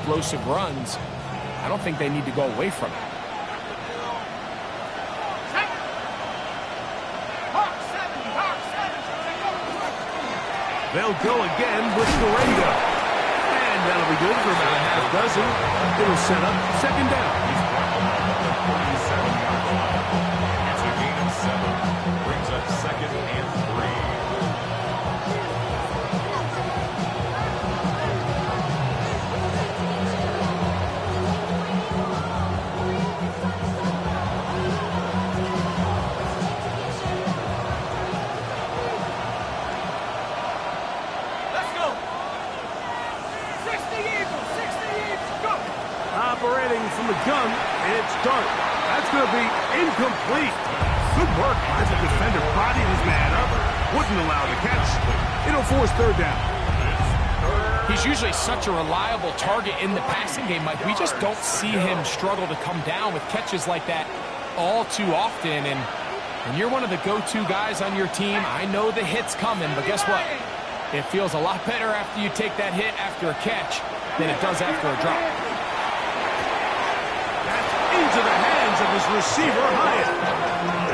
explosive runs, I don't think they need to go away from it. They'll go again with Durango. And that'll be good for about a half dozen. It'll set up second down. It's a gain of 7. Brings up second and 3. Operating from the gun, it's Dart. That's going to be incomplete. Good work by the defender. Bodied his man up. Wouldn't allow the catch. It'll force third down. He's usually such a reliable target in the passing game, Mike. We just don't see him struggle to come down with catches like that all too often. And when you're one of the go-to guys on your team, I know the hit's coming, but guess what? It feels a lot better after you take that hit after a catch than it does after a drop. Into the hands of his receiver, Hyatt.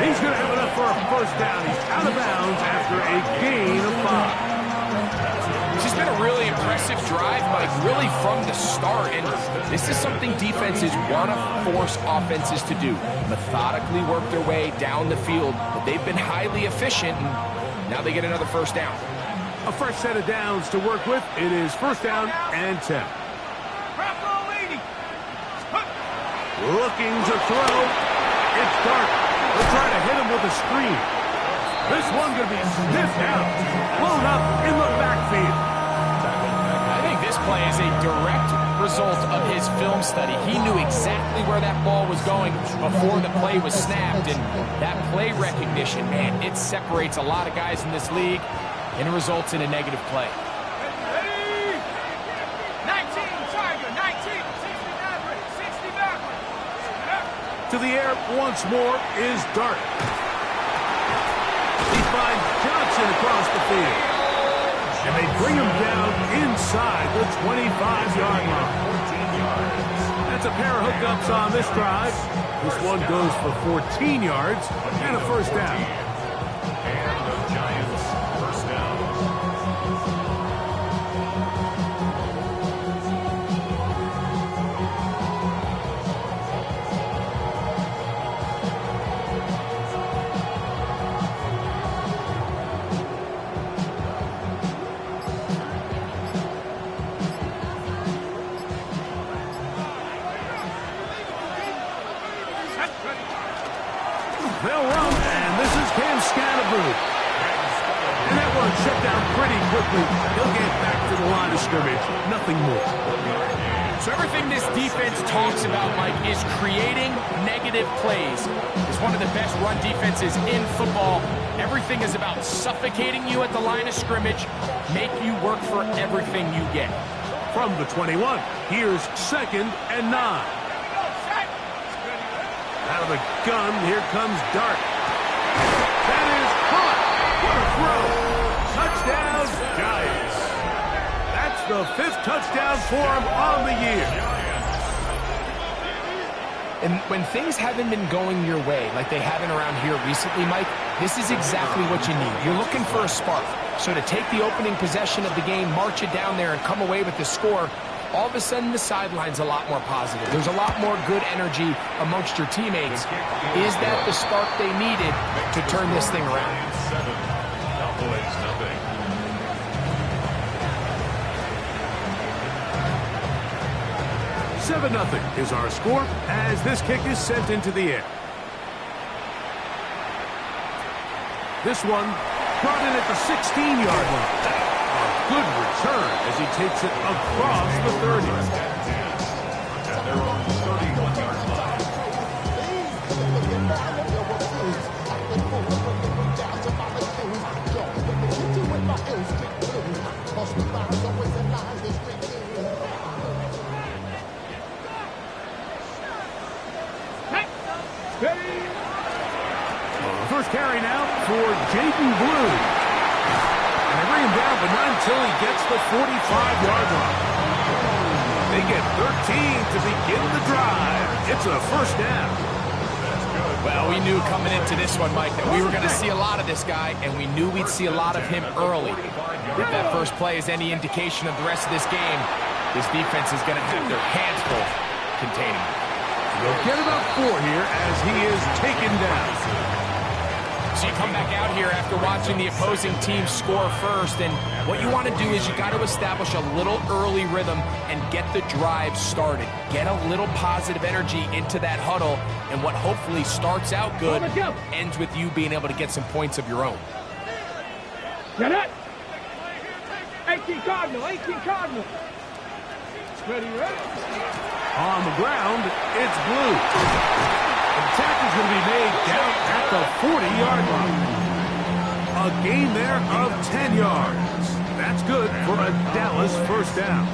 He's going to have enough for a first down. He's out of bounds after a gain of 5. This has been a really impressive drive, Mike, really from the start. And this is something defenses want to force offenses to do. Methodically work their way down the field. But they've been highly efficient, and now they get another first down. A fresh set of downs to work with. It is first down and 10. Looking to throw. It's Dart. They'll try to hit him with a screen. This one going to be sniffed out. Blown up in the backfield. I think this play is a direct result of his film study. He knew exactly where that ball was going before the play was snapped. And that play recognition, man, it separates a lot of guys in this league and it results in a negative play. To the air once more is Dart. He finds Johnson across the field. And they bring him down inside the 25-yard line. That's a pair of hookups on this drive. This one goes for 14 yards and a first down. And the Giants first down. They'll run, and this is Cam Scatterboo. And that one shut down pretty quickly. He'll get back to the line of scrimmage. Nothing more. So everything this defense talks about, Mike, is creating negative plays. It's one of the best run defenses in football. Everything is about suffocating you at the line of scrimmage, make you work for everything you get. From the 21, here's second and 9. Out of the gun, here comes Dart. That is caught. What a throw. Touchdown, Giants. That's the 5th touchdown for him on the year. And when things haven't been going your way, like they haven't around here recently, Mike, this is exactly what you need. You're looking for a spark. So to take the opening possession of the game, march it down there, and come away with the score, all of a sudden the sideline's a lot more positive. There's a lot more good energy amongst your teammates. Is that the spark they needed to turn this thing around? 7-0 is our score as this kick is sent into the air. This one brought in at the 16-yard line. A good return as he takes it across the 30. They're on the 31-yard line. First carry now for Jaden Blue. And they bring him down, but not until he gets the 45-yard line. They get 13 to begin the drive. It's a first down. Well, we knew coming into this one, Mike, that we were going to see a lot of this guy, and we knew we'd see a lot of him early. If that first play is any indication of the rest of this game, this defense is going to have their hands full containing him. They'll get about 4 here as he is taken down. So you come back out here after watching the opposing team score first, and what you want to do is you got to establish a little early rhythm and get the drive started. Get a little positive energy into that huddle, and what hopefully starts out good ends with you being able to get some points of your own. Get it! 18 Cardinal, 18 Cardinal. Ready, ready? On the ground, it's blue. The tackle's going to be made down at the 40-yard line. A gain there of 10 yards. That's good for a Dallas first down.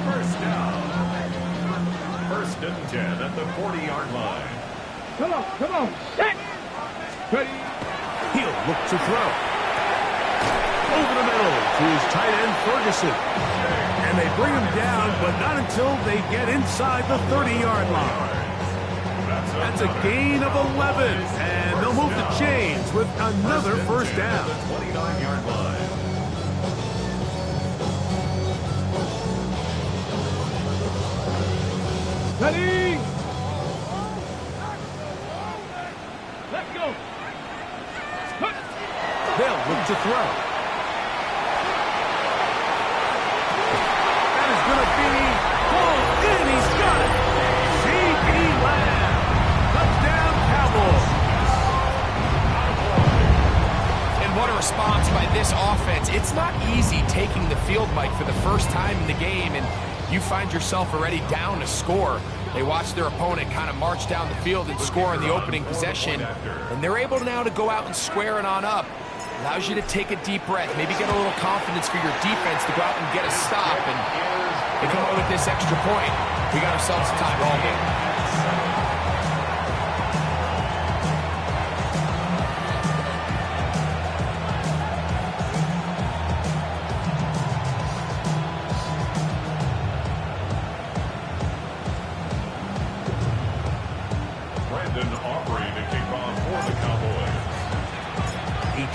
First and 10 at the 40-yard line. Come on. Set. Ready. He'll look to throw. Over the middle to his tight end, Ferguson. And they bring him down, but not until they get inside the 30-yard line. That's a gain of 11, and they'll move the chains with another first down. 29-yard line. Ready. Let's go. They'll look to throw. That is going to be pulled in. He's got it. C.D. Lamb. Touchdown, Cowboys. And what a response by this offense. It's not easy taking the field, Mike, for the first time in the game, and you find yourself already down to score. They watch their opponent kind of march down the field and score in the opening possession, and they're able now to go out and square it on up. Allows you to take a deep breath, maybe get a little confidence for your defense to go out and get a stop, and they come away with this extra point. We got ourselves a tie ball game.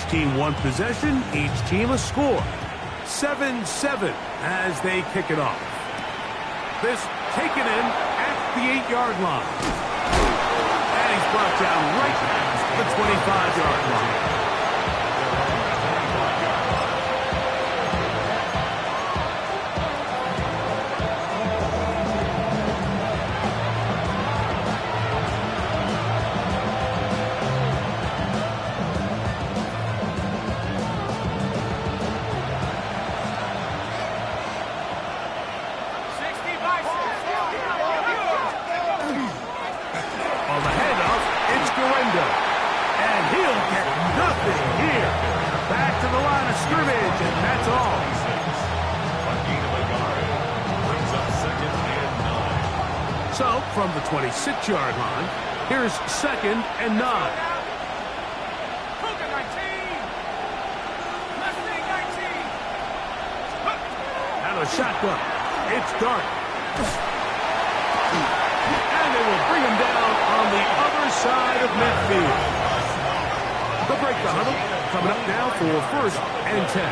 Team one possession, each team a score. 7-7 as they kick it off. This taken in at the 8-yard line. And he's brought down right at the 25-yard line. So, from the 26-yard line, here's 2nd and 9. And a shotgun. It's Dart. And they will bring him down on the other side of midfield. They'll break the huddle. Coming up now for 1st and 10.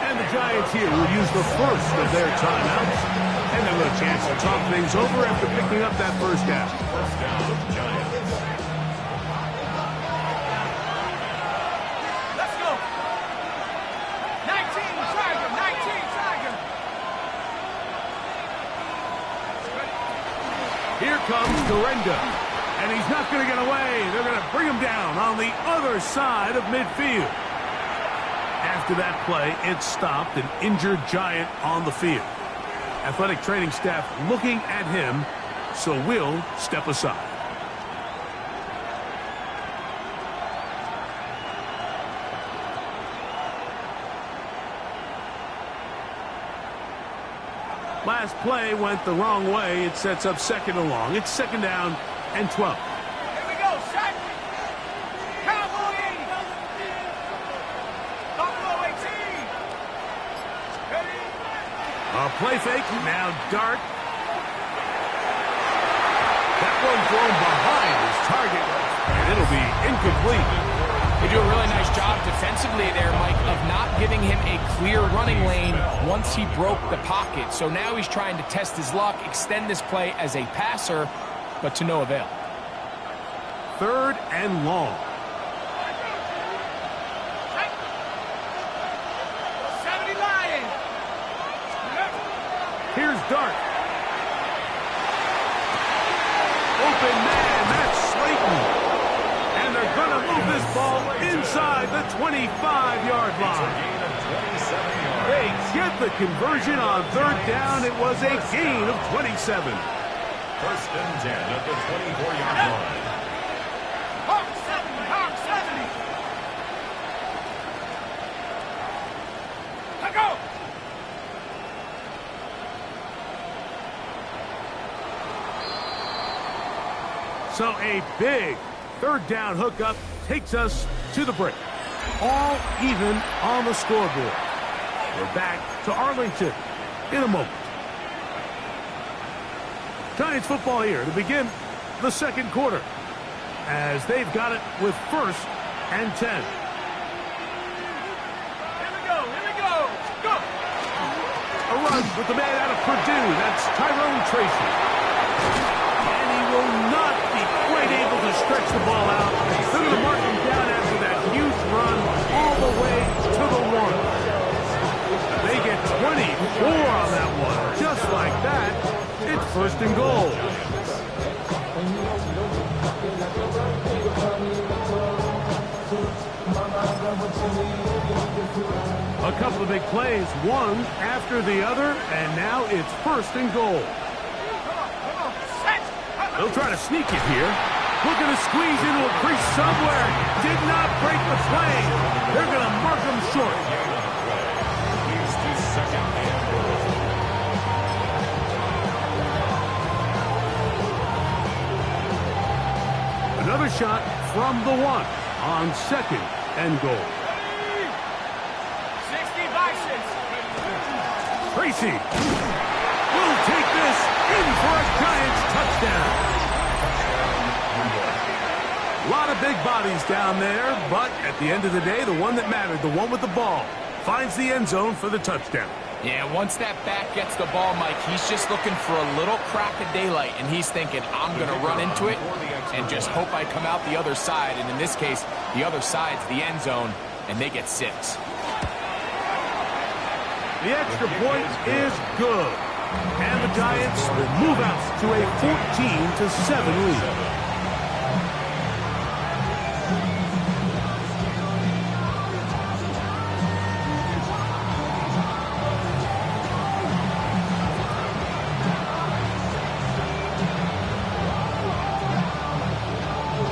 And the Giants here will use the first of their timeouts. And they'll have a chance to talk things over after picking up that first down. First down, Giants. Let's go. 19 Tiger, 19 Tiger. Here comes Dorinda. And he's not going to get away. They're going to bring him down on the other side of midfield. After that play, it stopped an injured Giant on the field. Athletic training staff looking at him, so we'll step aside. Last play went the wrong way. It sets up 2nd and long. It's 2nd down and 12. Here we go, shot. Cowboy. Buffalo 18. Ready? A play fake, now Dart. That one thrown behind his target, and it'll be incomplete. They do a really nice job defensively there, Mike, of not giving him a clear running lane once he broke the pocket. So now he's trying to test his luck, extend this play as a passer, but to no avail. 3rd and long. 70 Lions. Here's Dart. Open man, that's Slayton. And they're going to move this ball inside the 25-yard line. They get the conversion on 3rd down. It was a gain of 27. 1st and 10 at the 24-yard line. Hawk 70. Hawk 70. Let go. So a big 3rd down hookup takes us to the break. All even on the scoreboard. We're back to Arlington in a moment. Giants football here to begin the 2nd quarter as they've got it with 1st and 10. Here we go. Here we go. Go. A run with the man out of Purdue. That's Tyrone Tracy. And he will not be quite able to stretch the ball out. They're going to mark him down after that huge run all the way to the 1. They get 24 on that one. Just like that, it's 1st and goal. A couple of big plays, one after the other, and now it's 1st and goal. They'll try to sneak it here. Looking to squeeze into a crease somewhere. Did not break the play. They're going to mark him short. He's to 2nd and goal. Another shot from the 1 on 2nd and goal. 60 Bisons. Tracy will take this in for a Giants touchdown. A lot of big bodies down there, but at the end of the day, the one that mattered, the one with the ball, finds the end zone for the touchdown. Yeah, once that back gets the ball, Mike, he's just looking for a little crack of daylight, and he's thinking, I'm going to run into it and just hope I come out the other side. And in this case, the other side's the end zone, and they get 6. The extra point is good. And the Giants will move out to a 14-7 lead.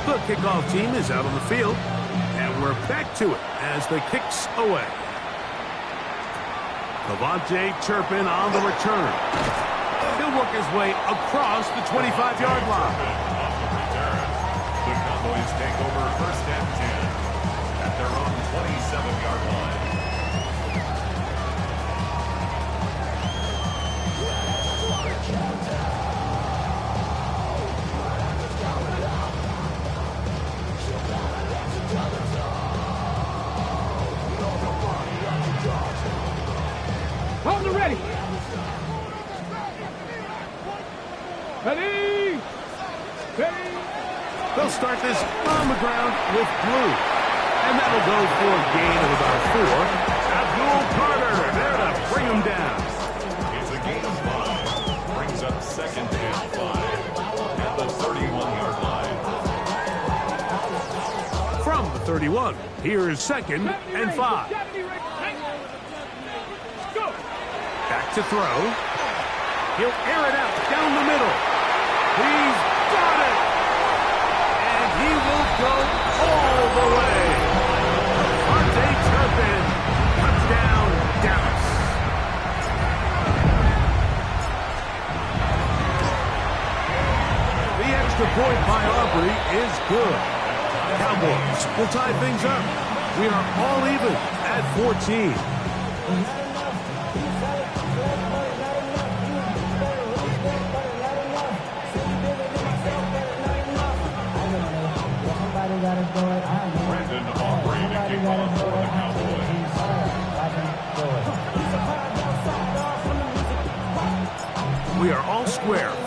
The kickoff team is out on the field, and we're back to it as the kick's away. Devontae Turpin on the return. He'll work his way across the 25-yard line. The Cowboys take over 1st and 10 at their own 27-yard line. Hold it ready. Ready. Ready. They'll start this on the ground with blue. And that'll go for a gain of about 4. Abdul Carter there to bring him down. It's a gain of 5. Brings up 2nd and 5 at the 31-yard line. From the 31, here's 2nd and 5. Back to throw. He'll air it out down the middle. He's got it. And he will go all the way. Devontae Turpin. Touchdown, Dallas. The extra point by Aubrey is good. Cowboys will tie things up. We are all even at 14.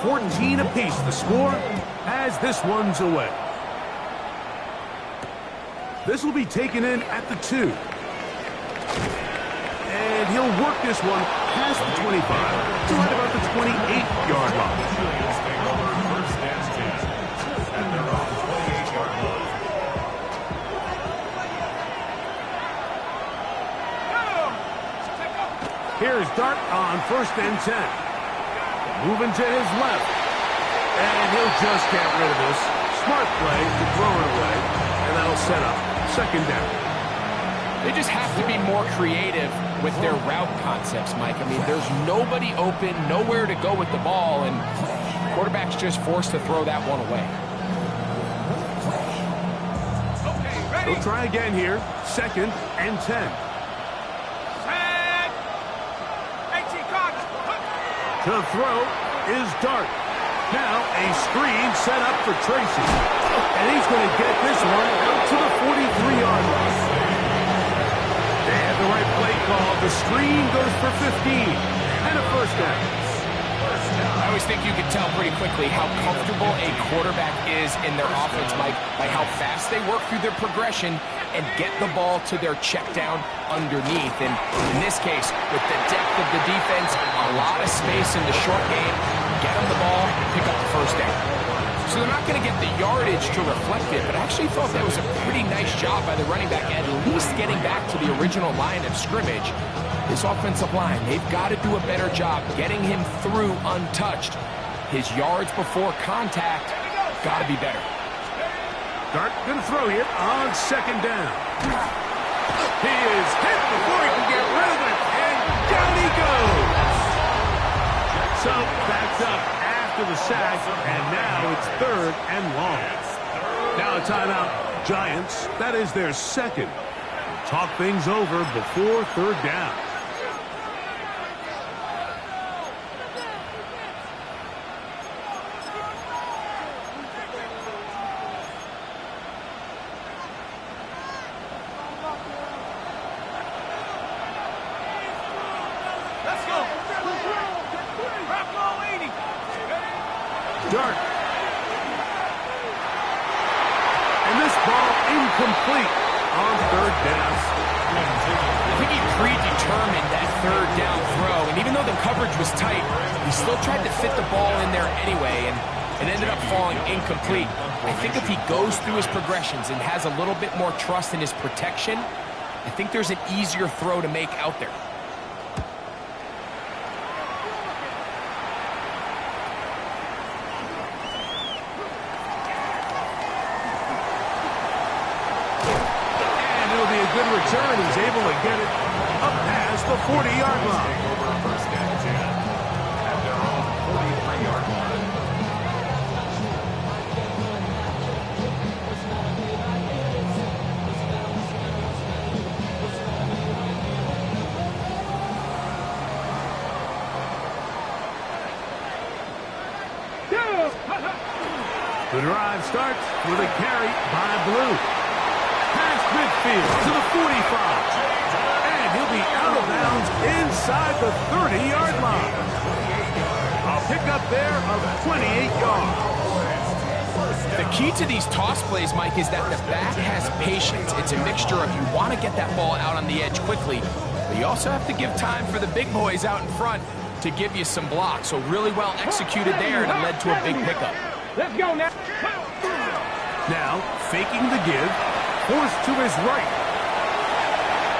14 apiece the score as this one's away. This will be taken in at the 2. And he'll work this one past the 25 to right about the 28-yard line. First and 10 at their own 28-yard line. Here's Dart on first and 10. Moving to his left. And he'll just get rid of this. Smart play to throw it away. And that'll set up second down. They just have to be more creative with their route concepts, Mike. I mean, there's nobody open, nowhere to go with the ball, and the quarterback's just forced to throw that one away. They'll try again here. Second and 10. To throw is Dart. Now a screen set up for Tracy. And he's going to get this one out to the 43-yard line. They have the right play call. The screen goes for 15. And a first down. I always think you can tell pretty quickly how comfortable a quarterback is in their offense, Mike, by how fast they work through their progression and get the ball to their check down underneath. And in this case, with the depth of the defense, a lot of space in the short game, get them the ball, pick up the first down. So they're not going to get the yardage to reflect it, but I actually thought that was a pretty nice job by the running back, at least getting back to the original line of scrimmage. This offensive line, they've got to do a better job getting him through untouched. His yards before contact got to be better. Dart going to throw here on second down. He is hit before he can get rid of it, and down he goes. So backed up after the sack, and now it's third and long. Now a timeout. Giants, that is their second. Talk things over before third down. Dart. And this ball incomplete on third down. I think he predetermined that third down throw, and even though the coverage was tight, he still tried to fit the ball in there anyway, and it ended up falling incomplete. I think if he goes through his progressions and has a little bit more trust in his protection, I think there's an easier throw to make out there. Good return. He's able to get it up past the 40-yard line. Over first and 10 at their own 43-yard line. The drive starts with a carry by Blue. Past midfield to the 45. And he'll be out of bounds inside the 30-yard line. A pickup there of 28 yards. The key to these toss plays, Mike, is that the back has patience. It's a mixture of you want to get that ball out on the edge quickly, but you also have to give time for the big boys out in front to give you some blocks. So really well executed there, and it led to a big pickup. Let's go now. Now, faking the give. Forced to his right.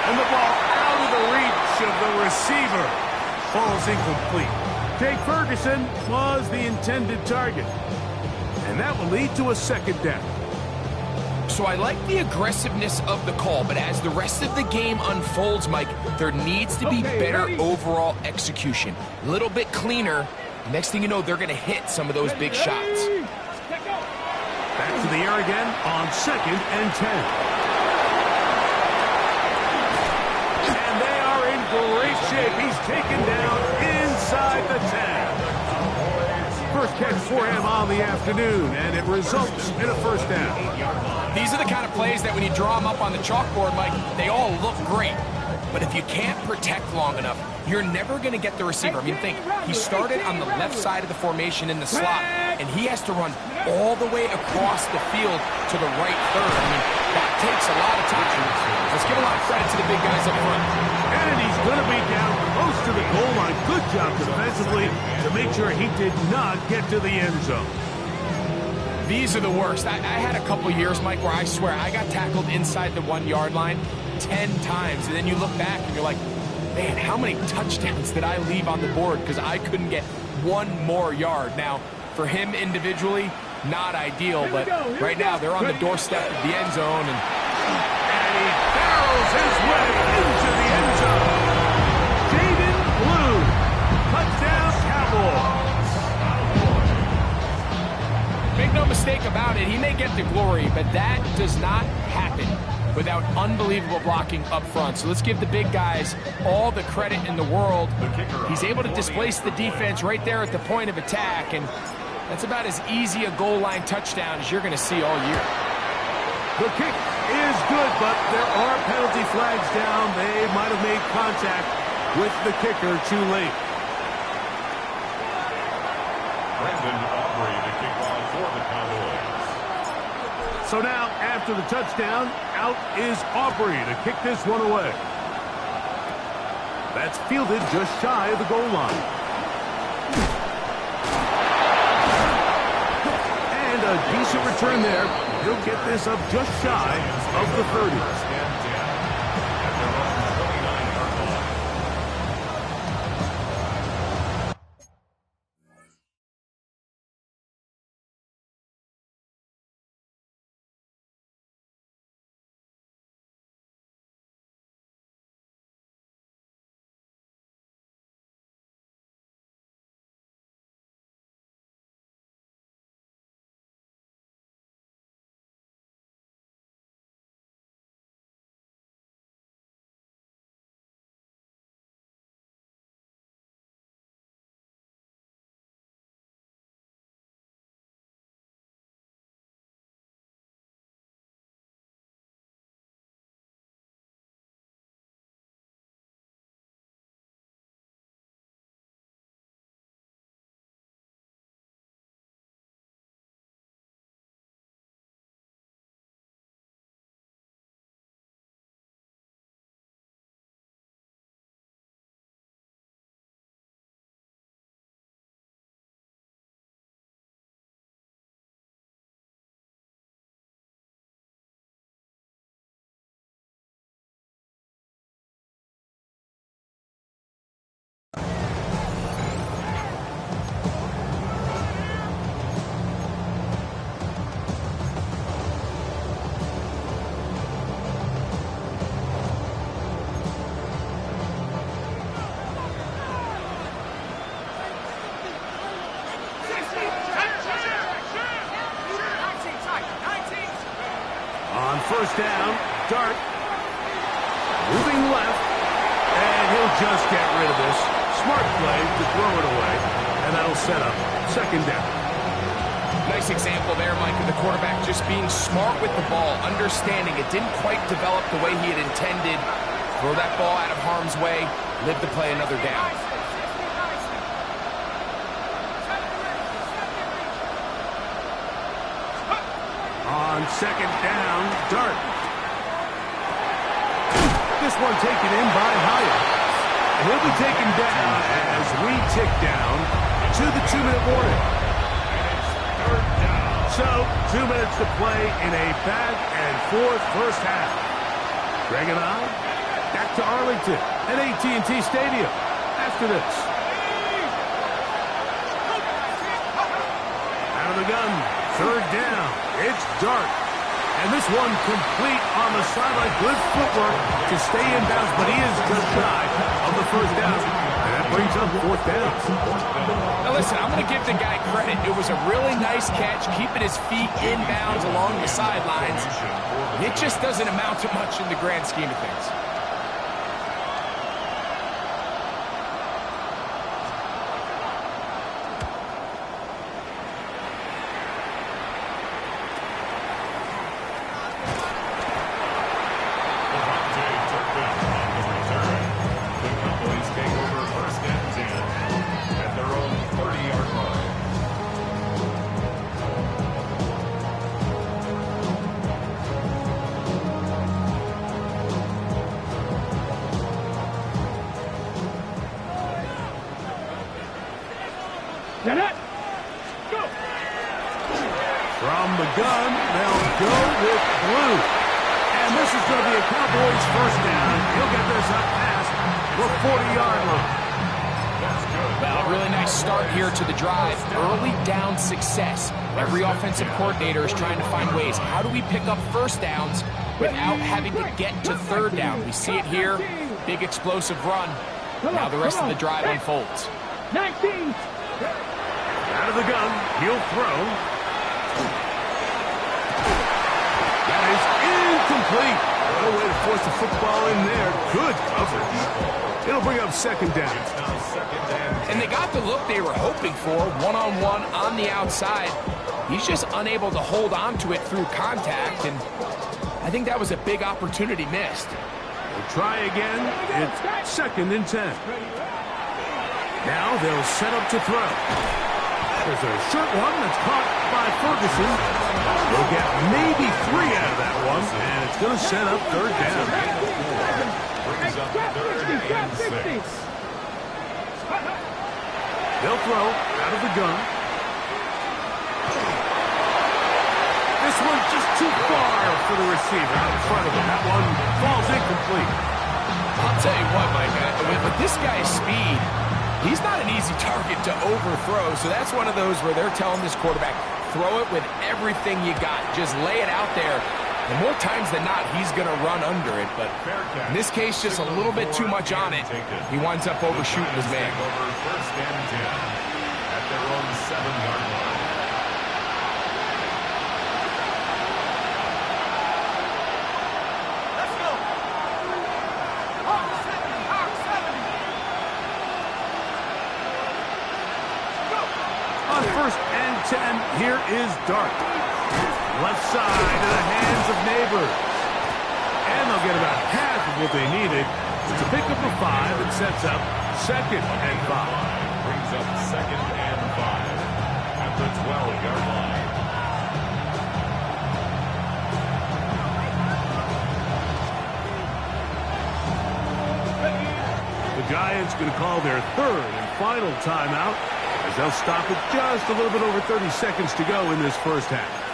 And the ball out of the reach of the receiver. Falls incomplete. Jake Ferguson was the intended target. And that will lead to a second down. So I like the aggressiveness of the call, but as the rest of the game unfolds, Mike, there needs to be better overall execution. A little bit cleaner. Next thing you know, they're going to hit some of those big shots. Back to the air again on second and 10. And they are in great shape. He's taken down inside the 10. First catch for him on the afternoon, and it results in a first down. These are the kind of plays that when you draw them up on the chalkboard, Mike, they all look great. But if you can't protect long enough, you're never going to get the receiver. I mean, think, he started on the left side of the formation in the slot, and he has to run all the way across the field to the right third. I mean, that takes a lot of time. Let's give a lot of credit to the big guys up front. And he's going to be down close to the goal line. Good job defensively to make sure he did not get to the end zone. These are the worst. I had a couple years, Mike, where I swear I got tackled inside the 1-yard line 10 times. And then you look back and you're like, man, how many touchdowns did I leave on the board because I couldn't get one more yard? Now, for him individually, not ideal, but right now they're on the doorstep of the end zone. And he barrels his way into the end zone. Jaden Blue, touchdown Cowboys. Make no mistake about it, he may get the glory, but that does not happen without unbelievable blocking up front. So let's give the big guys all the credit in the world. He's able to displace the defense right there at the point of attack, and that's about as easy a goal line touchdown as you're going to see all year. The kick is good, but there are penalty flags down. They might have made contact with the kicker too late. Brandon Aubrey to kick off for the Cowboys. So now, after the touchdown, out is Aubrey to kick this one away. That's fielded just shy of the goal line. And a decent return there. He'll get this up just shy of the 30. First down, Dart, moving left, and he'll just get rid of this. Smart play to throw it away, and that'll set up second down. Nice example there, Mike, of the quarterback just being smart with the ball, understanding it didn't quite develop the way he had intended. Throw that ball out of harm's way, live to play another down. On second down, Dart. This one taken in by Hyatt. And he'll be taken down as we tick down to the 2-minute warning. So, 2 minutes to play in a back-and-forth first half. Greg and I, back to Arlington at AT&T Stadium after this. Out of the gun, third down. It's Dart. And this one complete on the sideline. Good footwork to stay in bounds, but he is just shy of the first down. And that brings up fourth down. Now listen, I'm going to give the guy credit. It was a really nice catch, keeping his feet in bounds along the sidelines. It just doesn't amount to much in the grand scheme of things. Take over From the gun, they'll go with blue. And this is going to be a Cowboys first down. He'll get this up past the 40-yard line. Well, a really nice start here to the drive. Early down success. Every offensive coordinator is trying to find ways. How do we pick up first downs without having to get to third down? We see it here. Big explosive run. Now the rest of the drive unfolds. 19. Out of the gun, he'll throw. That is incomplete. What a way to force the football in there. Good coverage. It'll bring up second down. And they got the look they were hoping for, one-on-one on the outside. He's just unable to hold on to it through contact, and I think that was a big opportunity missed. They'll try again. It's second and 10. Now they'll set up to throw. There's a short one that's caught by Ferguson. They'll get maybe 3 out of that one, and it's going to set up third down. Brings up third and 6. They'll throw out of the gun. This one's just too far for the receiver out in front of him. That one falls incomplete. I'll tell you what, Mike, with this guy's speed, he's not an easy target to overthrow, so that's one of those where they're telling this quarterback, throw it with everything you got. Just lay it out there. And more times than not, he's going to run under it. But in this case, just a little bit too much on it. He winds up overshooting his man. Over first and 10 at their own 7-yard line. Let's go. Hawk 70. Hawk 70. Go. On first and 10, here is Dart. Left side in the hands of neighbors. And they'll get about half of what they needed to pick up a 5 and sets up second and 5. Brings up second and 5 at the 12-yard line. The Giants going to call their third and final timeout as they'll stop with just a little bit over 30 seconds to go in this first half.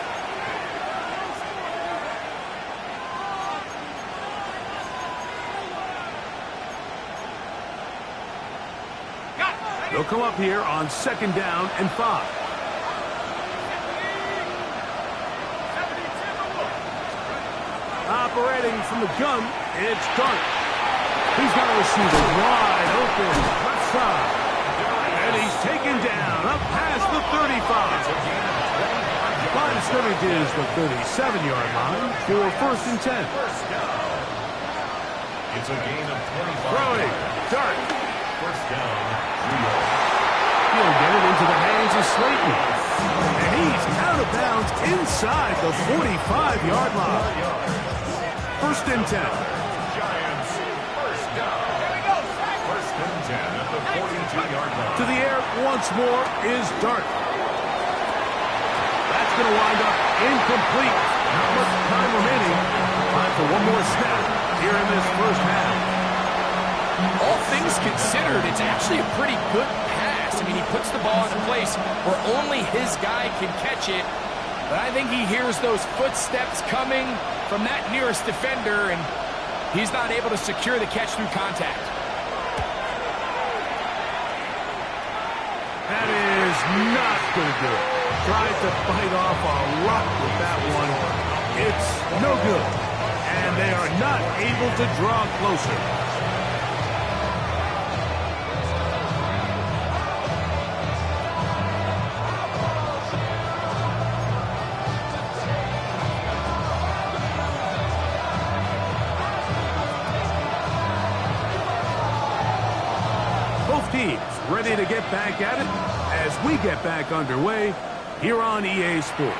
They'll come up here on second down and 5. Operating from the gun, it's Dart. He's got a receiver wide open left side. And he's taken down up past the 35. Line of scrimmage is the 37-yard line for first and 10. It's a gain of 25. Throwing, Dart. First down. He'll get it into the hands of Slayton. And he's out of bounds inside the 45-yard line. First and 10. Giants first down. First and 10 at the 42-yard line. To the air once more is Dart. That's going to wind up incomplete. Not much time remaining. Time for one more snap here in this first half. All things considered, it's actually a pretty good pass. I mean, he puts the ball in a place where only his guy can catch it. But I think he hears those footsteps coming from that nearest defender, and he's not able to secure the catch through contact. That is not going to do it. Tried to fight off a lot with that one. It's no good. And they are not able to draw closer. Both teams ready to get back at it as we get back underway here on EA Sports.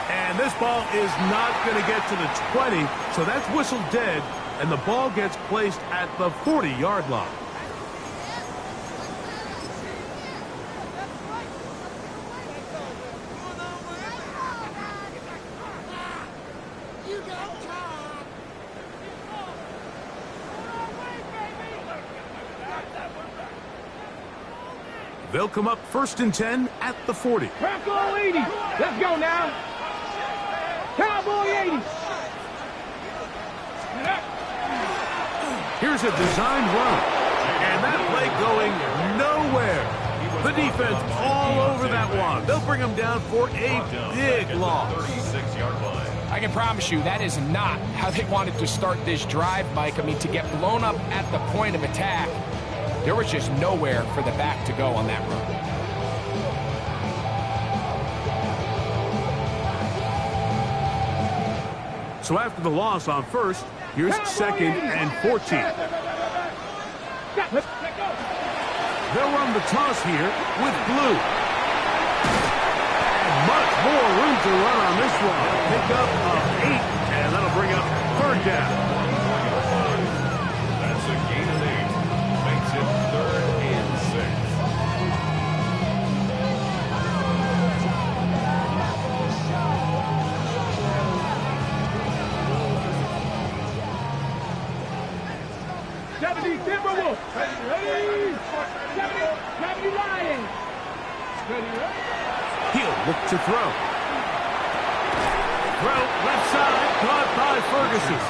And this ball is not going to get to the 20, so that's whistled dead, and the ball gets placed at the 40-yard line. They'll come up 1st and 10 at the 40. Cowboy 80. Let's go now. Cowboy 80. Here's a designed run. And that play going nowhere. The defense all over that one. They'll bring them down for a big loss. 36-yard line. I can promise you that is not how they wanted to start this drive, Mike. I mean, to get blown up at the point of attack, there was just nowhere for the back to go on that run. So after the loss on 1st, here's 2nd and 14. They'll run the toss here with blue. And much more room to run on this one. Pick up of 8, and that'll bring up 3rd down. That's a gain of 8. Makes it 3rd and 6. Timberwolves. Ready? 70 Lions. Ready? He'll look to throw. Throw left side, caught by Ferguson.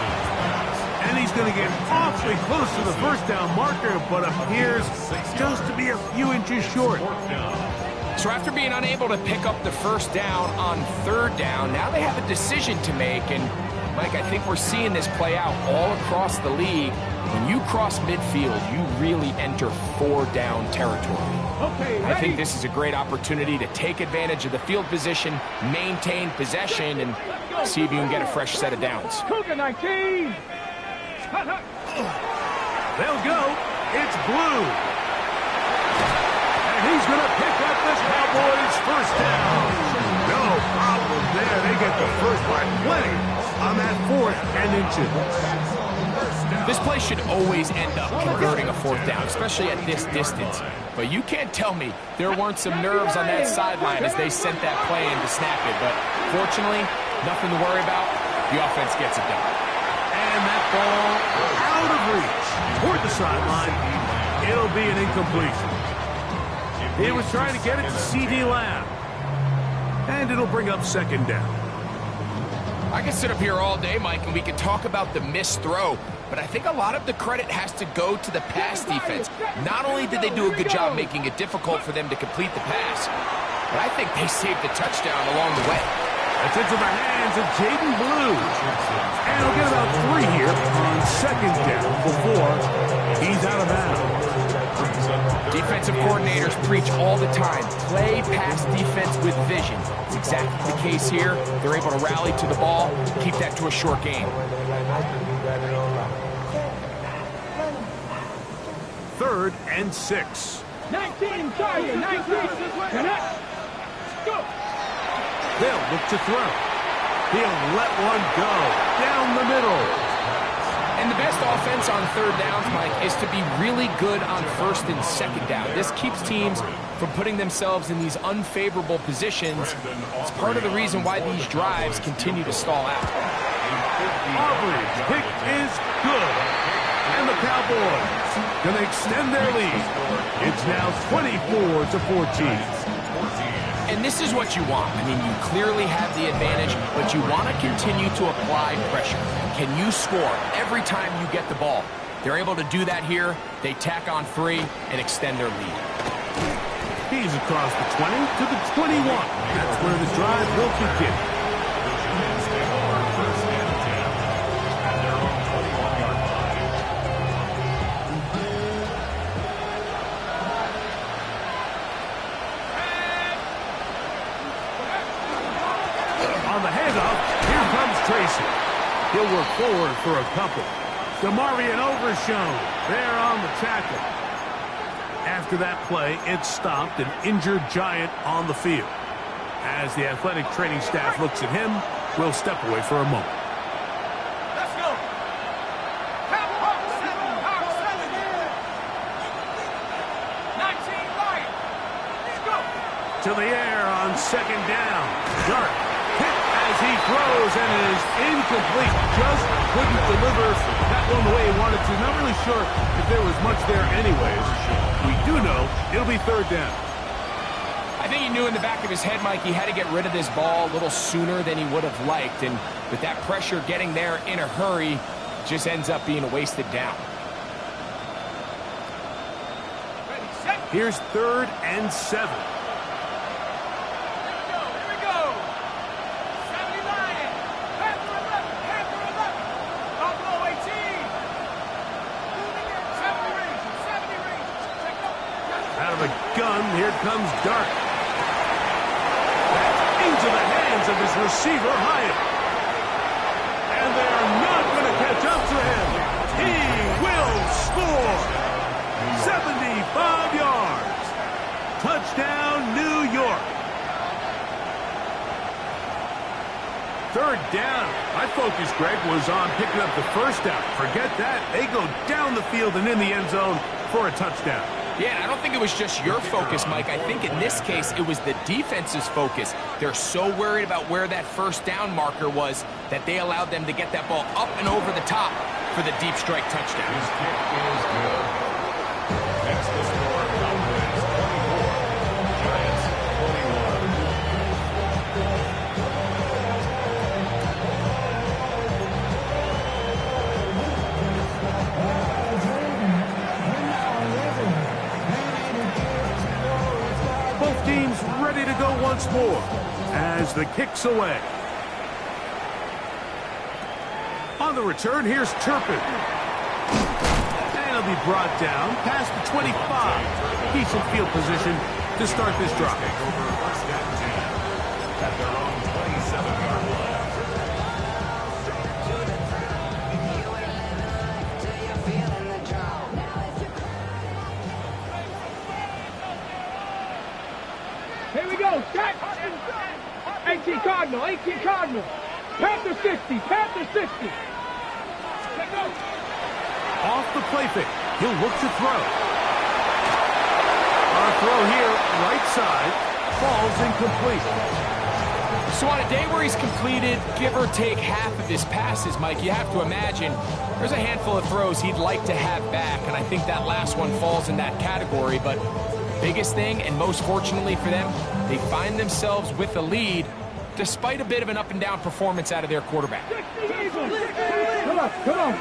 And he's going to get awfully close to the 1st down marker, but appears just to be a few inches short. So after being unable to pick up the 1st down on 3rd down, now they have a decision to make. And, Mike, I think we're seeing this play out all across the league. When you cross midfield, you really enter 4-down territory. Okay, I think this is a great opportunity to take advantage of the field position, maintain possession, and see if you can get a fresh set of downs. Cougar 19. They'll go. It's blue. And he's going to pick up this Cowboys 1st down. No problem there. They get the 1st by plenty on that 4th and inches. This play should always end up converting a 4th down, especially at this distance. But you can't tell me there weren't some nerves on that sideline as they sent that play in to snap it. But fortunately, nothing to worry about. The offense gets it done. And that ball out of reach toward the sideline. It'll be an incompletion. He was trying to get it to C.D. Lamb. And it'll bring up 2nd down. I can sit up here all day, Mike, and we can talk about the missed throw. But I think a lot of the credit has to go to the pass defense. Not only did they do a good job making it difficult for them to complete the pass, but I think they saved the touchdown along the way. That's into the hands of Jaden Blue. And he'll get about 3 here on 2nd down before he's out of bounds. Defensive coordinators preach all the time, play pass defense with vision. It's exactly the case here. They're able to rally to the ball, keep that to a short game. 3rd and 6. 19, sorry, 19. Go. They'll look to throw. He'll let one go down the middle. And the best offense on 3rd downs, Mike, is to be really good on 1st and 2nd down. This keeps teams from putting themselves in these unfavorable positions. It's part of the reason why these drives continue to stall out. Aubrey's pick is good. And the Cowboys going to extend their lead. It's now 24-14. And this is what you want. I mean, you clearly have the advantage, but you want to continue to apply pressure. Can you score every time you get the ball? They're able to do that here. They tack on 3 and extend their lead. He's across the 20 to the 21. That's where the drive will begin. On the handoff, here comes Tracy. He'll work forward for a couple. DeMarvion Overshown there on the tackle. After that play, it stopped an injured Giant on the field. As the athletic training staff looks at him, we'll step away for a moment. Let's go. 19 Lions. Let's go. To the air on 2nd down. Dart hit as he throws and is incomplete. Just couldn't deliver that one the way he wanted to. Not really sure if there was much there anyways. We do know it'll be 3rd down. think he knew in the back of his head, Mike, he had to get rid of this ball a little sooner than he would have liked. And with that pressure getting there in a hurry, it just ends up being a wasted down. Here's 3rd and 7. Out of the gun, here comes Dart. That's into the hands of his receiver, Hyatt. And they're not going to catch up to him. He will score. 75 yards. Touchdown, New York. 3rd down. My focus, Greg, was on picking up the first down. Forget that. They go down the field and in the end zone for a touchdown. Yeah, I don't think it was just your focus, Mike. I think in this case, it was the defense's focus. They're so worried about where that first down marker was that they allowed them to get that ball up and over the top for the deep strike touchdown. His kick is good. Next to score, Cowboys 24, Giants 21. Both teams ready to go once more as the kick's away. On the return, here's Turpin. And he'll be brought down past the 25. Decent field position to start this drive. Take over 1st and 10 at their own 27-yard line. Here we go. Set. 18 Cardinal. 18 Cardinal. Panther 60. Panther 60. Off the play fake. He'll look to throw. On a throw here, right side. Falls incomplete. So on a day where he's completed, give or take half of his passes, Mike, you have to imagine there's a handful of throws he'd like to have back, and I think that last one falls in that category. But biggest thing, and most fortunately for them, they find themselves with a lead despite a bit of an up-and-down performance out of their quarterback. Come on. Come on.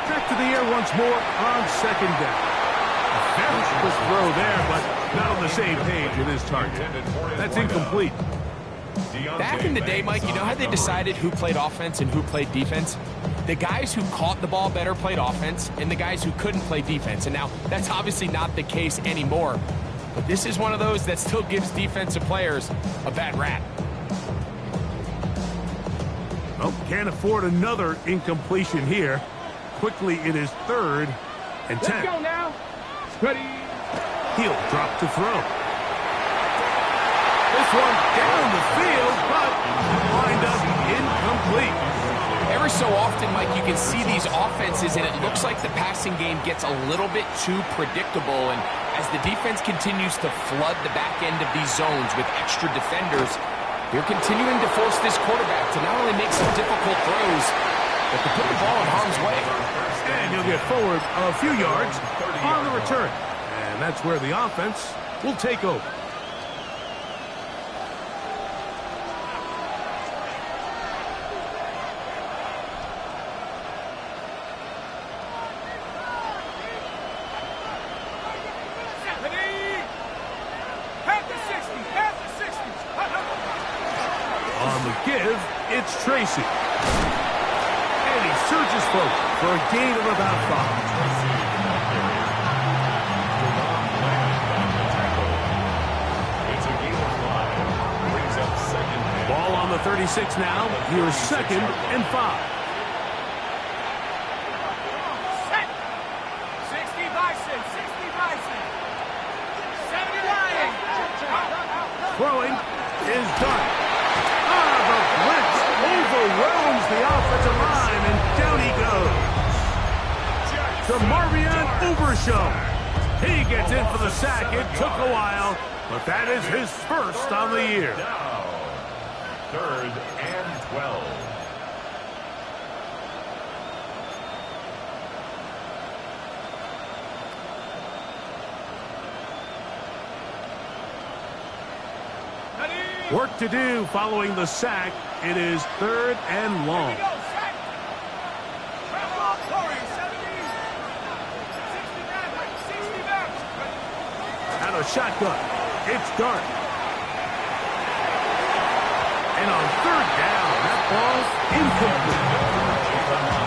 Back to the air once more on 2nd down. A fabulous throw there, but not on the same page with his target. That's incomplete. Back in the day, Mike, you know how they decided who played offense and who played defense? The guys who caught the ball better played offense, and the guys who couldn't play defense. And now, that's obviously not the case anymore. But this is one of those that still gives defensive players a bad rap. Oh, can't afford another incompletion here. Quickly, it is 3rd and 10. Let's go now. Ready. He'll drop to throw. This one down the field, but wind up incomplete. Every so often, Mike, you can see these offenses, and it looks like the passing game gets a little bit too predictable. And as the defense continues to flood the back end of these zones with extra defenders, they're continuing to force this quarterback to not only make some difficult throws, but to put the ball in harm's way. And you'll get forward a few yards on the return. And that's where the offense will take over. On the give, it's Tracy. And he surges forward for a gain of about 5. It's a gain of 5. Brings up 2nd down. Ball on the 36 now. Here's 2nd and 5. Set. 60 Bison. 60 Bison. 70 Lion. Throwing is done. The blitz overwhelms the offensive line, and down he goes. To Marvion Ubershow. He gets in for the sack. It took a while, but that is his first on the year. Down. 3rd and 12. Work to do following the sack. It is 3rd and long. Out of shotgun. It's Dart. And on 3rd down, that ball's incomplete.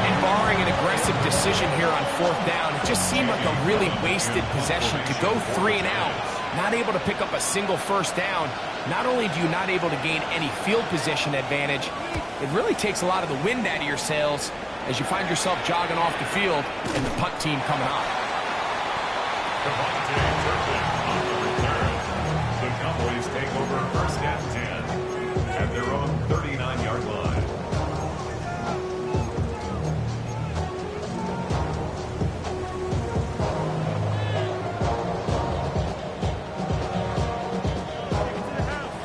And barring an aggressive decision here on 4th down, it just seemed like a really wasted possession to go 3 and out, not able to pick up a single 1st down. Not only do you not able to gain any field position advantage, it really takes a lot of the wind out of your sails as you find yourself jogging off the field and the punt team coming on. The Cowboys take over 1st and 10 at their own 39-yard line.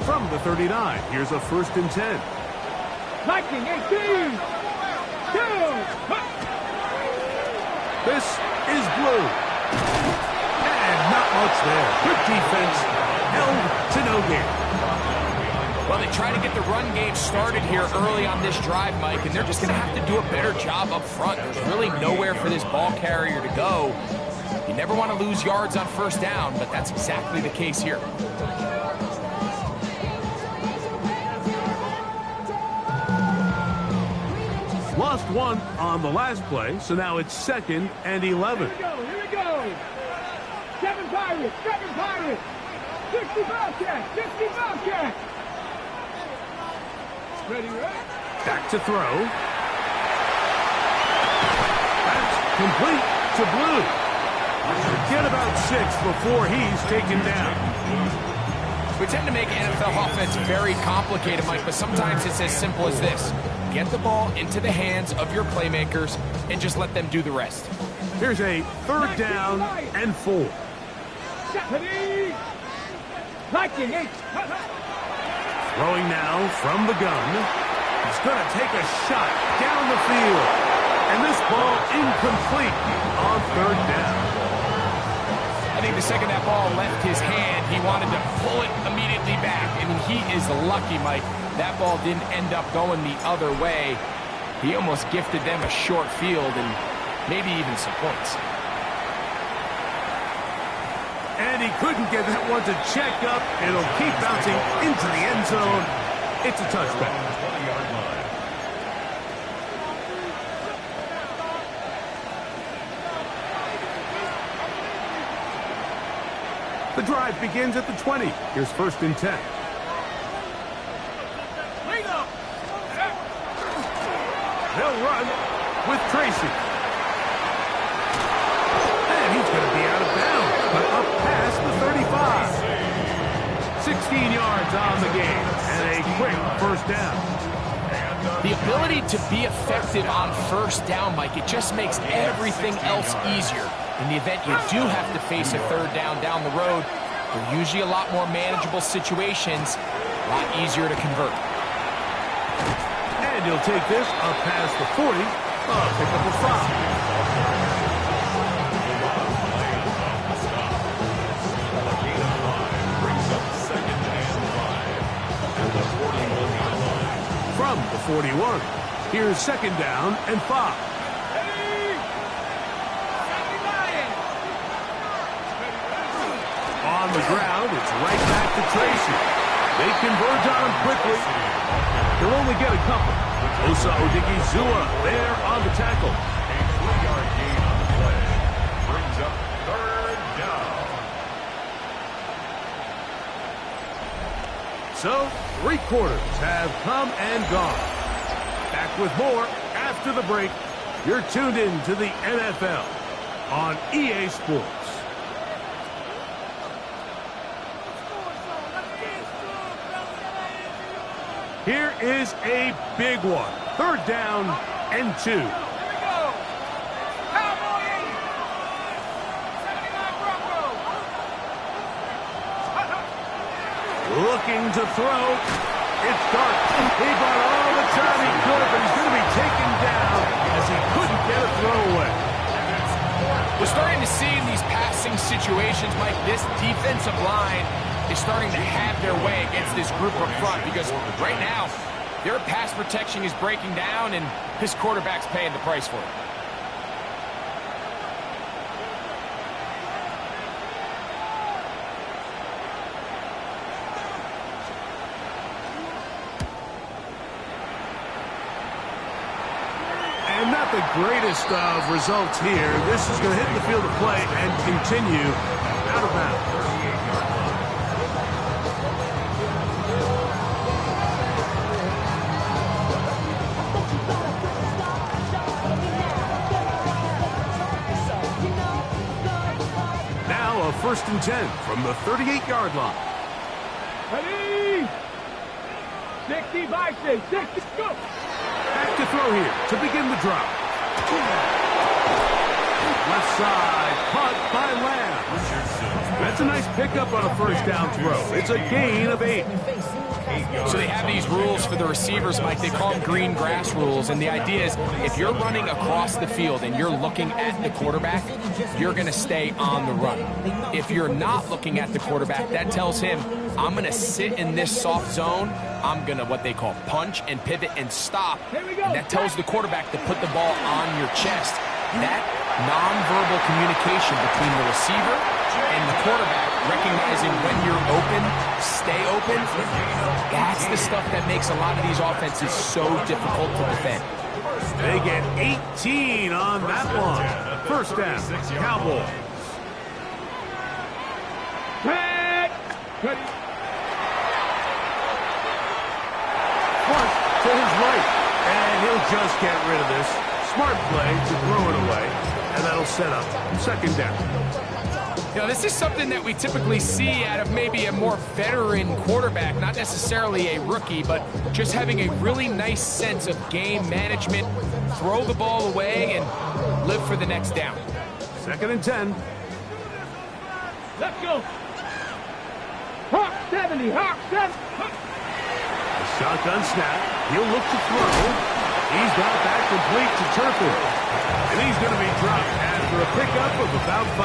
From the 39, here's a 1st and 10. Viking 18. 2. This is blue. And not much there. Good defense. Held to no gain. Well, they try to get the run game started here early on this drive, Mike, and they're just going to have to do a better job up front. There's really nowhere for this ball carrier to go. You never want to lose yards on 1st down, but that's exactly the case here. Lost 1 on the last play, so now it's 2nd and 11. Here we go. 7 Pirates. 7 Pirates. 60 Bobcats. 60 Bobcats. Ready, right? Back to throw. That's complete to Blue. Get about 6 before he's taken down. We tend to make NFL offense very complicated, Mike, but sometimes it's as simple as this. Get the ball into the hands of your playmakers and just let them do the rest. Here's a 3rd down and 4. Viking 8. Throwing now from the gun. He's going to take a shot down the field. And this ball incomplete on 3rd down. I think the second that ball left his hand, he wanted to pull it immediately back. I mean, he is lucky, Mike. That ball didn't end up going the other way. He almost gifted them a short field and maybe even some points. And he couldn't get that one to check up. It'll keep bouncing into the end zone. It's a touchback. 20-yard line. The drive begins at the 20. Here's 1st and 10. They'll run with Tracy. And he's going to be out of bounds, but up past the 35. 16 yards on the game, and a quick 1st down. The ability to be effective on 1st down, Mike, it just makes everything else easier. In the event you do have to face a 3rd down the road, they're usually a lot more manageable situations, a lot easier to convert. And he'll take this up past the 40. Pick up a foul. From the 41, here's 2nd down and 5. On the ground, it's right back to Tracy. They converge on him quickly. He'll only get a couple. Osa Odigizua there on the tackle. A 3-yard gain on the play. Brings up 3rd down. So, 3 quarters have come and gone. Back with more after the break. You're tuned in to the NFL on EA Sports. Here is a big one. 3rd down and 2. Here we go. Cowboy 8. 79 Broncos. Looking to throw. It's Dart. He got all the time he could, but he's going to be taken down as he couldn't get a throw away. We're starting to see in these passing situations, Mike, this defensive line is starting to have their way against this group up front, because right now, their pass protection is breaking down, and this quarterback's paying the price for it. And not the greatest of results here. This is going to hit the field of play and continue out of bounds. Now a 1st and 10 from the 38-yard line. Ready? 60 by 6, 60, go! Back to throw here to begin the drive. Left side, caught by Lamb. That's a nice pickup on a 1st down throw. It's a gain of 8. So they have these rules for the receivers, Mike. They call them green grass rules. And the idea is if you're running across the field and you're looking at the quarterback, you're going to stay on the run. If you're not looking at the quarterback, that tells him, I'm going to sit in this soft zone. I'm going to what they call punch and pivot and stop. And that tells the quarterback to put the ball on your chest. That nonverbal communication between the receiver and the quarterback, recognizing when you're open, stay open, that's the stuff that makes a lot of these offenses so difficult to defend. They get 18 on that one. 1st down, Cowboys. Punt to his right, and he'll just get rid of this. Smart play to throw it away, and that'll set up 2nd down. You know, this is something that we typically see out of maybe a more veteran quarterback, not necessarily a rookie, but just having a really nice sense of game management, throw the ball away, and live for the next down. 2nd and 10. Let's go! Hawk 70, Hawk 70! Shotgun snap. He'll look to throw. He's got that complete to Turpin. And he's going to be dropped after a pickup of about 5.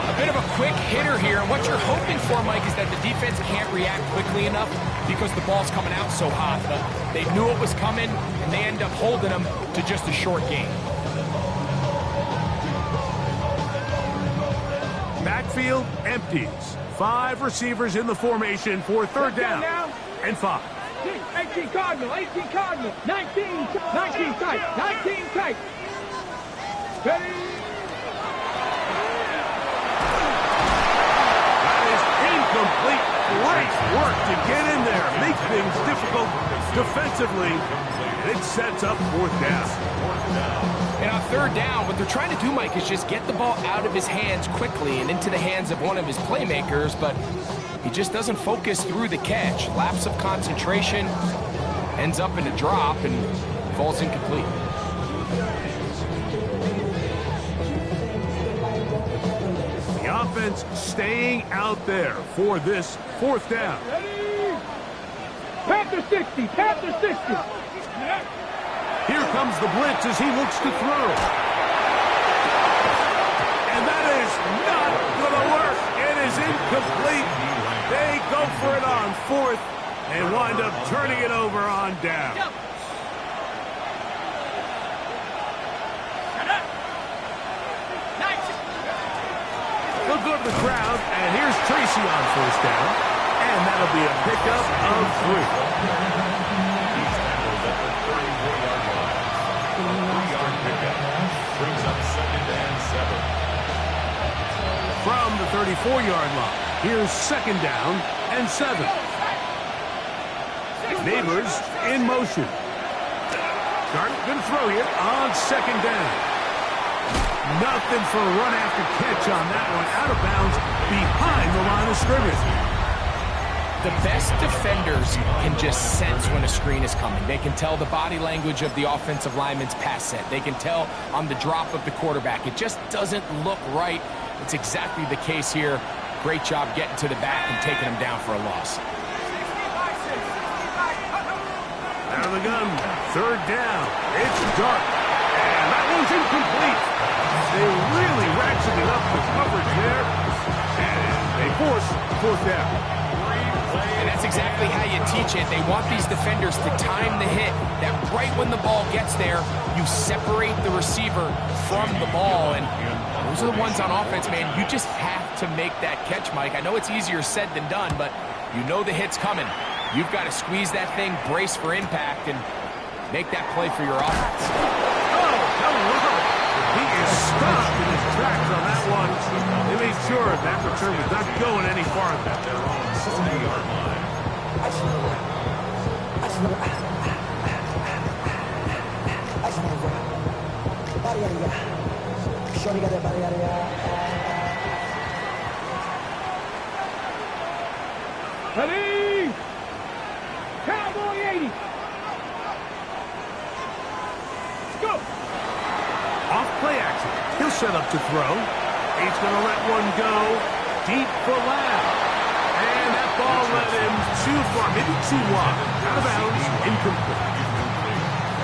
A bit of a quick hitter here. And what you're hoping for, Mike, is that the defense can't react quickly enough because the ball's coming out so hot. But they knew it was coming, and they end up holding them to just a short gain. Backfield empties. 5 receivers in the formation for 3rd down and 5. 18 Cardinal, 18 Cardinal, 19 tight, 19 tight. Ready? That is incomplete. Great work to get in there, make things difficult defensively, and it sets up 4th down. And on 3rd down, what they're trying to do, Mike, is just get the ball out of his hands quickly and into the hands of one of his playmakers, but he just doesn't focus through the catch. Lapse of concentration, ends up in a drop, and falls incomplete. The offense staying out there for this 4th down. Ready? Panther 60, Panther 60. Here comes the blitz as he looks to throw. And that is not going to work. It is incomplete. They go for it on 4th and wind up turning it over on down. He'll go to the crowd, and here's Tracy on 1st down. And that'll be a pickup of 3. Brings up 2nd and 7. From the 34-yard line, here's 2nd down and 7. Neighbors in motion. Going to throw here on 2nd down. Nothing for a run after catch on that one. Out of bounds behind the line of scrimmage. The best defenders can just sense when a screen is coming. They can tell the body language of the offensive lineman's pass set. They can tell on the drop of the quarterback. It just doesn't look right. It's exactly the case here. Great job getting to the back and taking him down for a loss. Out of the gun, 3rd down. It's dark. And that one's incomplete. They really ratcheted up the coverage there. And They force fourth down. And that's exactly how you teach it. They want these defenders to time the hit, that right when the ball gets there, you separate the receiver from the ball. And those are the ones on offense, man. You just have to make that catch, Mike. I know it's easier said than done, but you know the hit's coming. You've got to squeeze that thing, brace for impact, and make that play for your offense. Oh, hello. He is stopped in his tracks on that one. They made sure that return was not going any farther. At their own 40-yard line. Ready? Cowboy 80. Let's go. Off play action. He'll set up to throw. He's going to let one go deep for Lamb. And that ball led him too far, maybe too wide. Out of bounds, incomplete.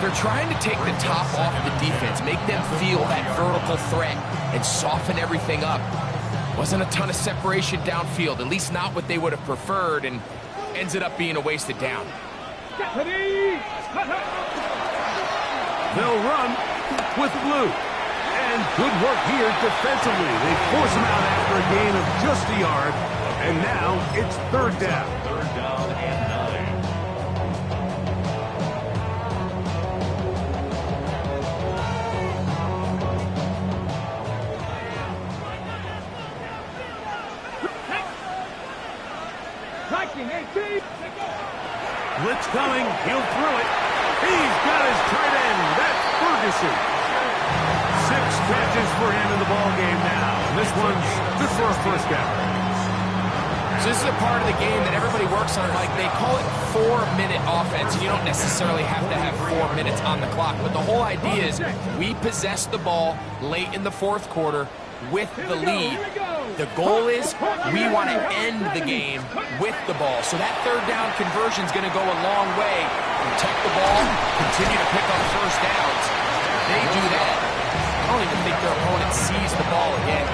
They're trying to take the top off the defense, make them feel that vertical threat, and soften everything up. Wasn't a ton of separation downfield, at least not what they would have preferred, and ends up being a wasted down. Ready? They'll run with blue. And good work here defensively. They force him out after a gain of just a yard. And now it's third down. Third down and 9. Blitz coming. He'll throw it. He's got his tight end. That's Ferguson. 6 catches for him in the ball game now. And this one's good for a first down. So this is a part of the game that everybody works on. Like, they call it 4-minute offense. You don't necessarily have to have 4 minutes on the clock. But the whole idea is we possess the ball late in the fourth quarter with the lead. The goal is we want to end the game with the ball. So that third down conversion is going to go a long way. Protect the ball, continue to pick up first downs. They do that. I don't even think their opponent sees the ball again.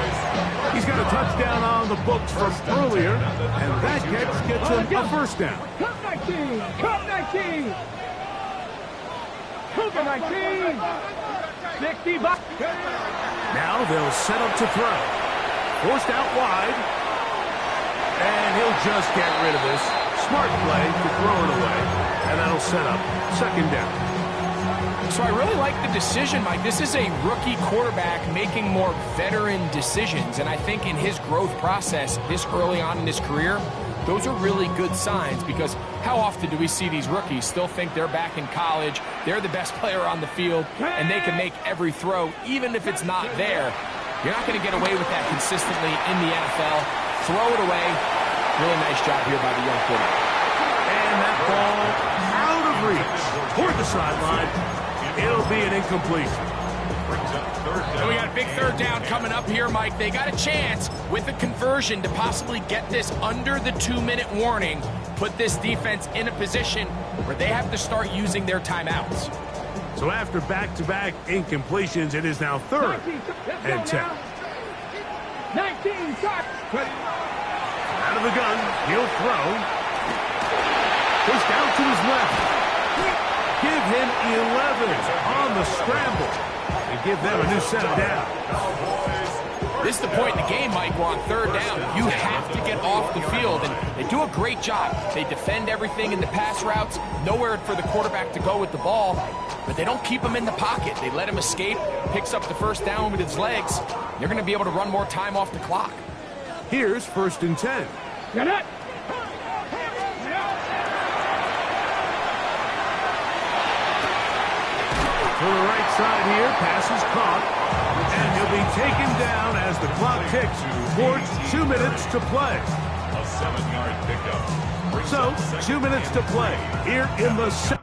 He's got a touchdown on the books from earlier, and that catch gets him a first down. Cut 19! Cut 19! Cougar 19! 60 bucks. Now they'll set up to throw. Forced out wide. And he'll just get rid of this. Smart play to throw it away. And that'll set up second down. So I really like the decision, Mike. This is a rookie quarterback making more veteran decisions. And I think in his growth process this early on in his career, those are really good signs, because how often do we see these rookies still think they're back in college, they're the best player on the field, and they can make every throw, even if it's not there. You're not going to get away with that consistently in the NFL. Throw it away. Really nice job here by the young quarterback. And that ball out of reach toward the sideline. It'll be an incompletion. And we got a big third down coming up here, Mike. They got a chance with a conversion to possibly get this under the 2-minute warning, put this defense in a position where they have to start using their timeouts. So after back-to-back incompletions, it is now third and 10. 19 shots. Out of the gun, he'll throw. Pushed out to his left. Give him 11 on the scramble. And give them a new set of down. This is the point in the game, Mike. We're on third down. You have to get off the field, and they do a great job. They defend everything in the pass routes, nowhere for the quarterback to go with the ball, but they don't keep him in the pocket. They let him escape, picks up the first down with his legs. They're going to be able to run more time off the clock. Here's first and 10. Get it. To the right side here, pass is caught, and he'll be taken down as the clock ticks towards 2 minutes to play. A 7-yard pickup. So, 2 minutes to play here in the second.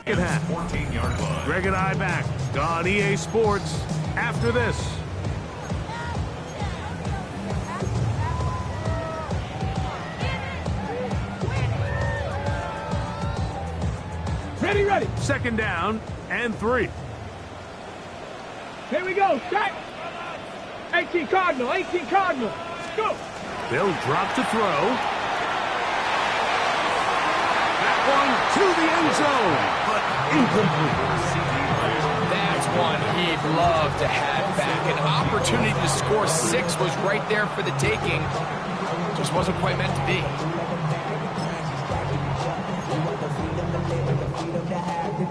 Second half. 14-yard line. Greg and I back on EA Sports after this. Ready, ready. Second down and 3. Here we go. Set. 18 Cardinal. 18 Cardinal. Go. They'll drop to throw. That one to the end zone, but incomplete. That's one he'd love to have back. An opportunity to score 6 was right there for the taking. Just wasn't quite meant to be.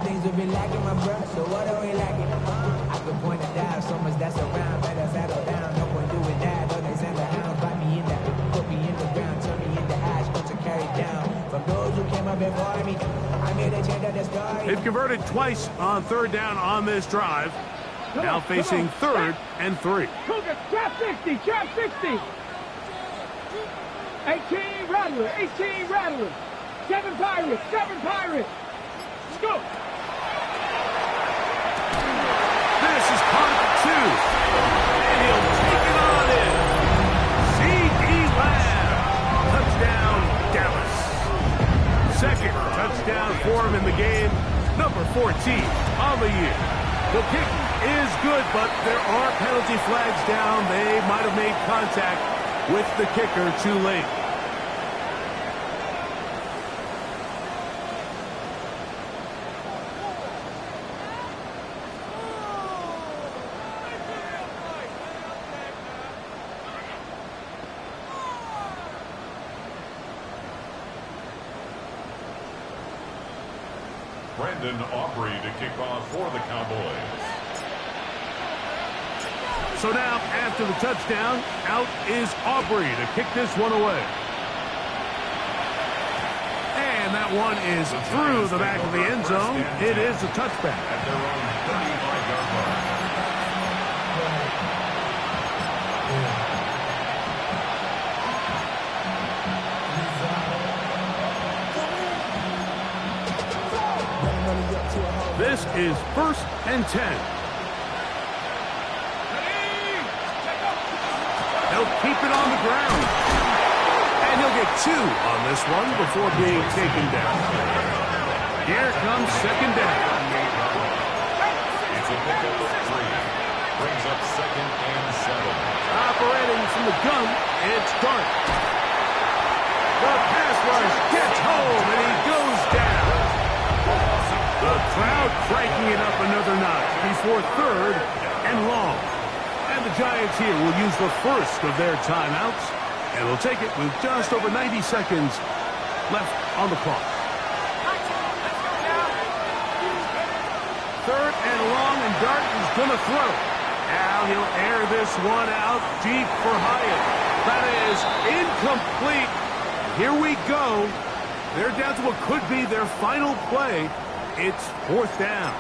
Things will be lacking, my bruh, so what are we lacking? I could point it down, so much that's around, better settle down, no point doing that, though they send the hounds, bite me in that, put me in the ground, turn me into ash, but to carry down, from those who came up before me, I made a change of the story. They've converted twice on third down on this drive, now facing third and 3. Cougar, trap 60, trap 60. 18 Rattler, 18 Rattler. 7 Pirates, 7 Pirates. Let's go. This is caught at 2. And he'll take it on in. C.D. Lamb. Touchdown, Dallas. Second touchdown for him in the game. Number 14 on the year. The kick is good, but there are penalty flags down. They might have made contact with the kicker too late. Brandon Aubrey to kick off for the Cowboys. So now, after the touchdown, out is Aubrey to kick this one away. And that one is through the back of the end zone. It is a touchback. At their own 35-yard line. This is 1st and 10. They'll keep it on the ground. And he'll get 2 on this one before being taken down. Here comes second down. It's a pickup of 3. Brings up 2nd and 7. Operating from the gun, it's Dart. The pass rush gets home, and he goes down. The crowd cranking it up another notch before third and long. And the Giants here will use the first of their timeouts, and they'll take it with just over 90 seconds left on the clock. Third and long, and Dart is going to throw. Now he'll air this one out deep for Hyatt. That is incomplete. Here we go. They're down to what could be their final play. It's 4th down.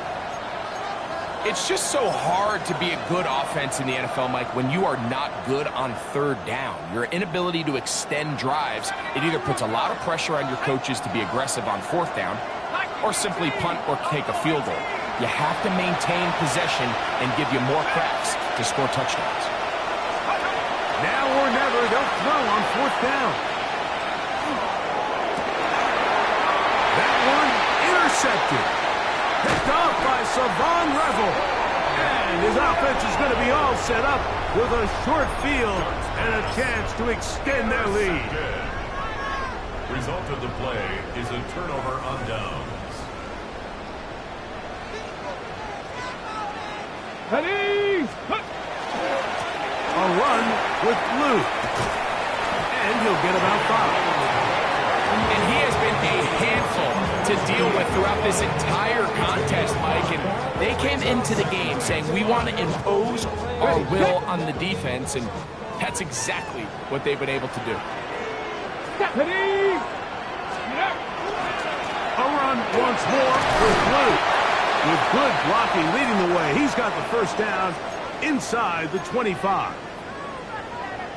It's just so hard to be a good offense in the NFL, Mike, when you are not good on third down. Your inability to extend drives, it either puts a lot of pressure on your coaches to be aggressive on 4th down or simply punt or take a field goal. You have to maintain possession and give you more cracks to score touchdowns. Now or never, they'll throw on 4th down. That one intercepted. Picked off by Savon Revel. And his offense is going to be all set up with a short field and a chance to extend their lead. Result of the play is a turnover on downs. Ready. A run with Luke. And he'll get about 5. And he has been a handful to deal with throughout this entire contest, Mike. And they came into the game saying, we want to impose our will on the defense, and that's exactly what they've been able to do. Ready. A run once more with Luke. With good blocking leading the way, he's got the first down inside the 25.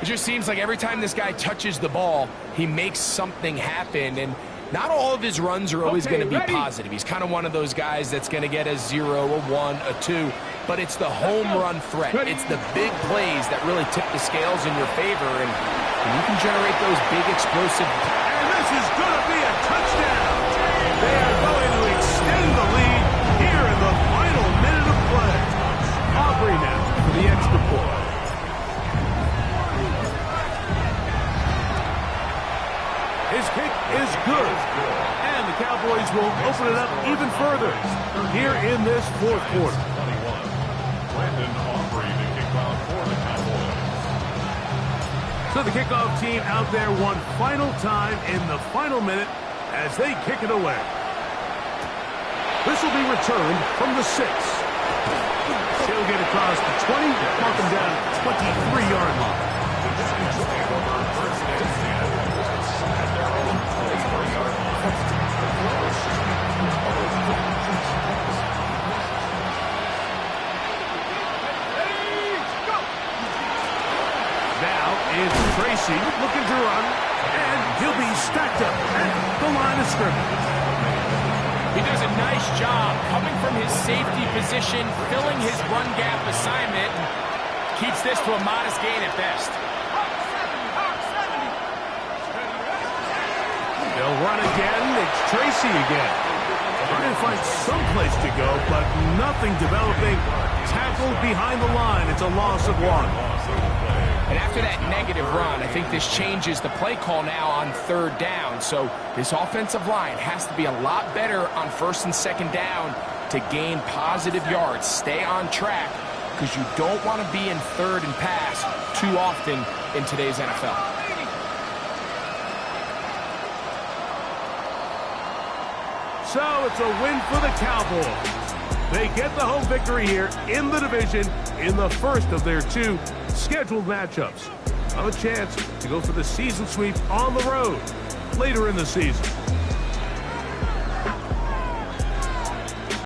It just seems like every time this guy touches the ball, he makes something happen. And Not all of his runs are always going to be ready? positive. He's kind of one of those guys that's going to get a 0, a 1, a 2, but it's the home run threat. It's the big plays that really tip the scales in your favor, and you can generate those big explosive. And this is going to be a touchdown. They are going to extend the lead here in the final minute of play. Aubrey now for the extra point. His kick is good. And the Cowboys will open it up even further here in this fourth quarter. 21. Brandon Aubrey to kick off for the Cowboys. So the kickoff team out there one final time in the final minute as they kick it away. This will be returned from the 6. She'll get across the 20, mark him down at the 23-yard line. Now it's Tracy looking to run, and he'll be stacked up at the line of scrimmage. He does a nice job coming from his safety position, filling his run gap assignment, and keeps this to a modest gain at best. They'll run again. It's Tracy again. Trying to find some place to go, but nothing developing. Tackled behind the line. It's a loss of 1. And after that negative run, I think this changes the play call now on 3rd down. So this offensive line has to be a lot better on 1st and 2nd down to gain positive yards. Stay on track because you don't want to be in 3rd and pass too often in today's NFL. So it's a win for the Cowboys. They get the home victory here in the division in the first of their 2 scheduled matchups. Have a chance to go for the season sweep on the road later in the season.